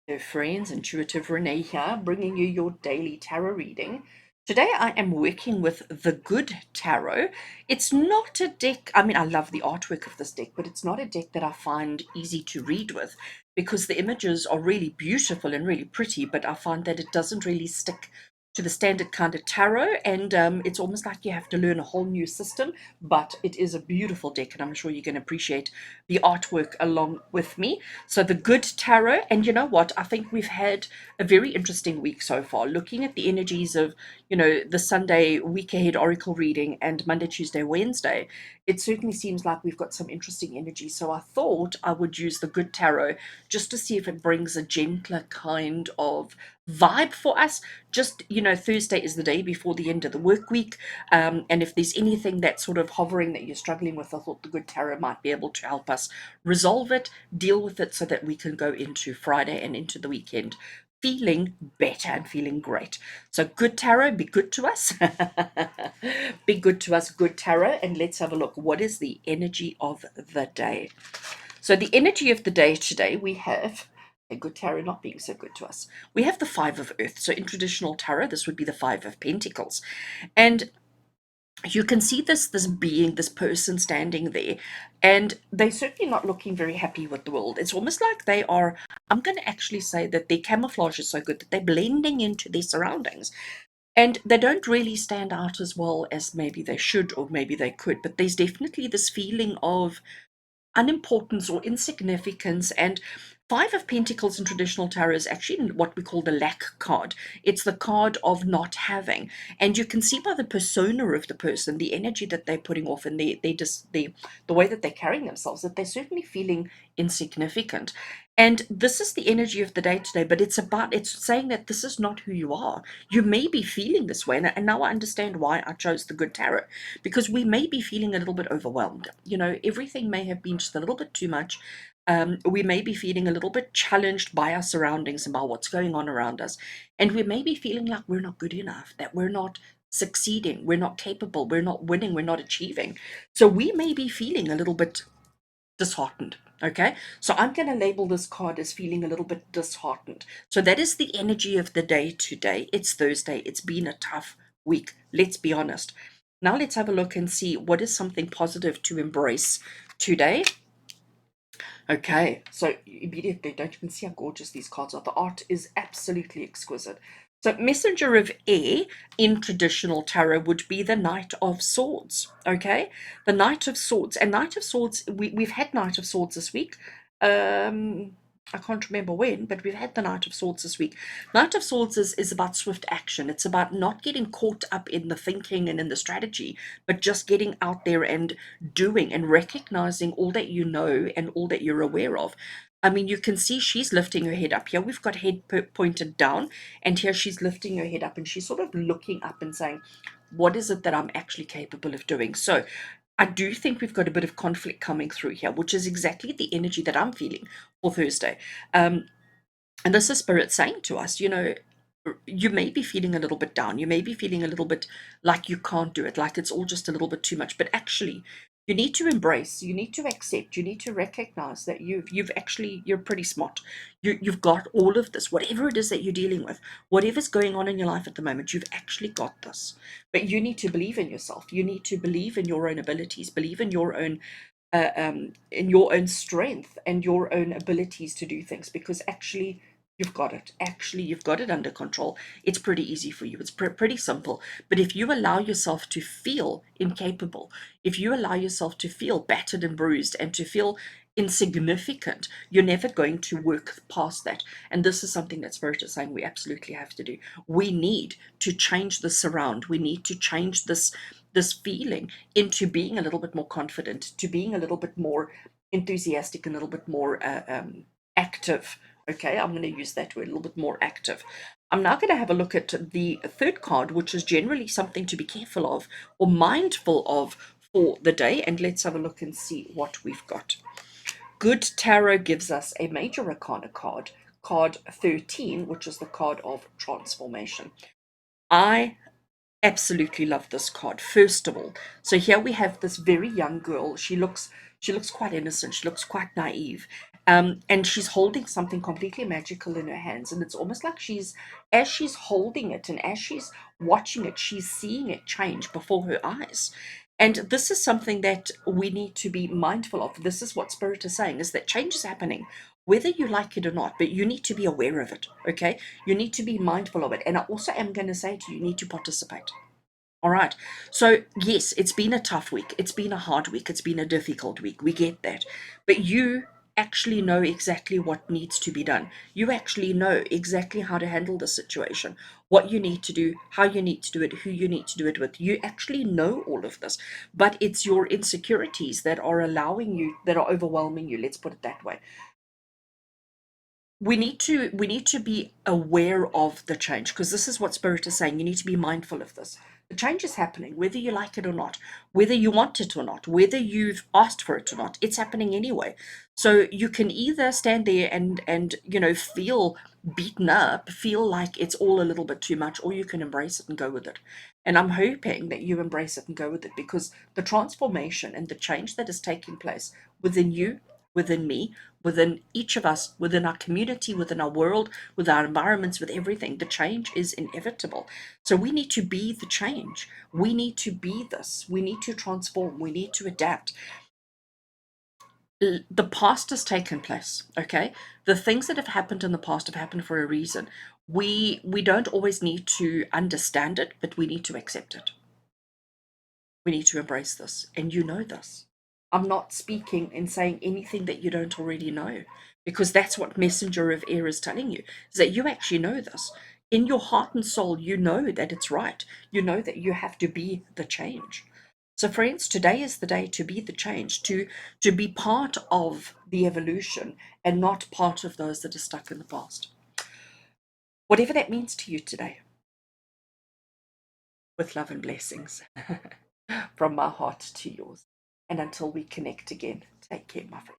Hello, friends. Intuitive Rene here, bringing you your daily tarot reading. Today, I am working with the Good Tarot. It's not a deck, I mean, I love the artwork of this deck, but it's not a deck that I find easy to read with because the images are really beautiful and really pretty, but I find that it doesn't really stick to the standard kind of tarot, and it's almost like you have to learn a whole new system. But it is a beautiful deck, and I'm sure you can appreciate the artwork along with me. So the Good Tarot, and you know what? I think we've had a very interesting week so far. Looking at the energies of, the Sunday week ahead oracle reading and Monday, Tuesday, Wednesday, it certainly seems like we've got some interesting energy. So I thought I would use the Good Tarot just to see if it brings a gentler kind of vibe for us. Just, Thursday is the day before the end of the work week. And if there's anything that's sort of hovering that you're struggling with, I thought the Good Tarot might be able to help us resolve it, deal with it so that we can go into Friday and into the weekend feeling better and feeling great. So Good Tarot, be good to us. Be good to us, Good Tarot. And let's have a look. What is the energy of the day? So the energy of the day today, we have a Good Tarot not being so good to us. We have the Five of Earth. So in traditional tarot, this would be the Five of Pentacles. And you can see this being, this person standing there, and they're certainly not looking very happy with the world. It's almost like they are, I'm going to actually say that their camouflage is so good that they're blending into their surroundings, and they don't really stand out as well as maybe they should or maybe they could. But there's definitely this feeling of unimportance or insignificance. And Five of Pentacles in traditional tarot is actually what we call the lack card. It's the card of not having. And you can see by the persona of the person, the energy that they're putting off, and the way that they're carrying themselves, that they're certainly feeling insignificant. And this is the energy of the day today, but it's saying that this is not who you are. You may be feeling this way, and now I understand why I chose the Good Tarot, because we may be feeling a little bit overwhelmed. Everything may have been just a little bit too much. We may be feeling a little bit challenged by our surroundings and by what's going on around us. And we may be feeling like we're not good enough, that we're not succeeding, we're not capable, we're not winning, we're not achieving. So we may be feeling a little bit disheartened. Okay, so I'm going to label this card as feeling a little bit disheartened. So that is the energy of the day today. It's Thursday. It's been a tough week. Let's be honest. Now let's have a look and see what is something positive to embrace today. Okay, so immediately, don't you can see how gorgeous these cards are? The art is absolutely exquisite. So messenger of air in traditional tarot would be the Knight of Swords. Okay, the Knight of Swords. And Knight of Swords, we've had Knight of Swords this week. I can't remember when, but we've had the Knight of Swords this week. Knight of Swords is about swift action. It's about not getting caught up in the thinking and in the strategy, but just getting out there and doing and recognizing all that you know and all that you're aware of. I mean, you can see she's lifting her head up. Here we've got head pointed down, and here she's lifting her head up, and she's sort of looking up and saying, what is it that I'm actually capable of doing? So I do think we've got a bit of conflict coming through here, which is exactly the energy that I'm feeling for Thursday. And this is Spirit saying to us, you may be feeling a little bit down. You may be feeling a little bit like you can't do it, like it's all just a little bit too much. But actually, you need to embrace, you need to accept, you need to recognize that you're pretty smart. You've got all of this, whatever it is that you're dealing with, whatever's going on in your life at the moment, you've actually got this. But you need to believe in yourself. You need to believe in your own abilities, believe in your own strength and your own abilities to do things, because actually you've got it. Actually, you've got it under control. It's pretty easy for you. It's pretty simple. But if you allow yourself to feel incapable, if you allow yourself to feel battered and bruised and to feel insignificant, you're never going to work past that. And this is something that Spirit is saying we absolutely have to do. We need to change this around. We need to change this feeling into being a little bit more confident, to being a little bit more enthusiastic, and a little bit more active. Okay, I'm going to use that word, a little bit more active. I'm now going to have a look at the third card, which is generally something to be careful of or mindful of for the day. And let's have a look and see what we've got. Good Tarot gives us a Major Arcana card, card 13, which is the card of transformation. I absolutely love this card, first of all. So here we have this very young girl. She looks quite innocent. She looks quite naive. And she's holding something completely magical in her hands, and it's almost like as she's holding it and as she's watching it, she's seeing it change before her eyes. And this is something that we need to be mindful of. This is what Spirit is saying, is that change is happening, whether you like it or not, but you need to be aware of it, okay? You need to be mindful of it. And I also am going to say to you, you need to participate. All right. So, yes, it's been a tough week. It's been a hard week. It's been a difficult week. We get that. But you actually know exactly what needs to be done. You actually know exactly how to handle the situation, what you need to do, how you need to do it, who you need to do it with. You actually know all of this. But it's your insecurities that are allowing you, that are overwhelming you. Let's put it that way. We need to be aware of the change, because this is what Spirit is saying. You need to be mindful of this. The change is happening, whether you like it or not, whether you want it or not, whether you've asked for it or not. It's happening anyway. So you can either stand there and feel beaten up, feel like it's all a little bit too much, or you can embrace it and go with it. And I'm hoping that you embrace it and go with it, because the transformation and the change that is taking place within you, within me, within each of us, within our community, within our world, with our environments, with everything. The change is inevitable. So we need to be the change. We need to be this. We need to transform. We need to adapt. The past has taken place, okay? The things that have happened in the past have happened for a reason. We don't always need to understand it, but we need to accept it. We need to embrace this, and you know this. I'm not speaking and saying anything that you don't already know, because that's what Messenger of Air is telling you, is that you actually know this. In your heart and soul, you know that it's right. You know that you have to be the change. So, friends, today is the day to be the change, to be part of the evolution and not part of those that are stuck in the past. Whatever that means to you today, with love and blessings. From my heart to yours. And until we connect again, take care, my friend.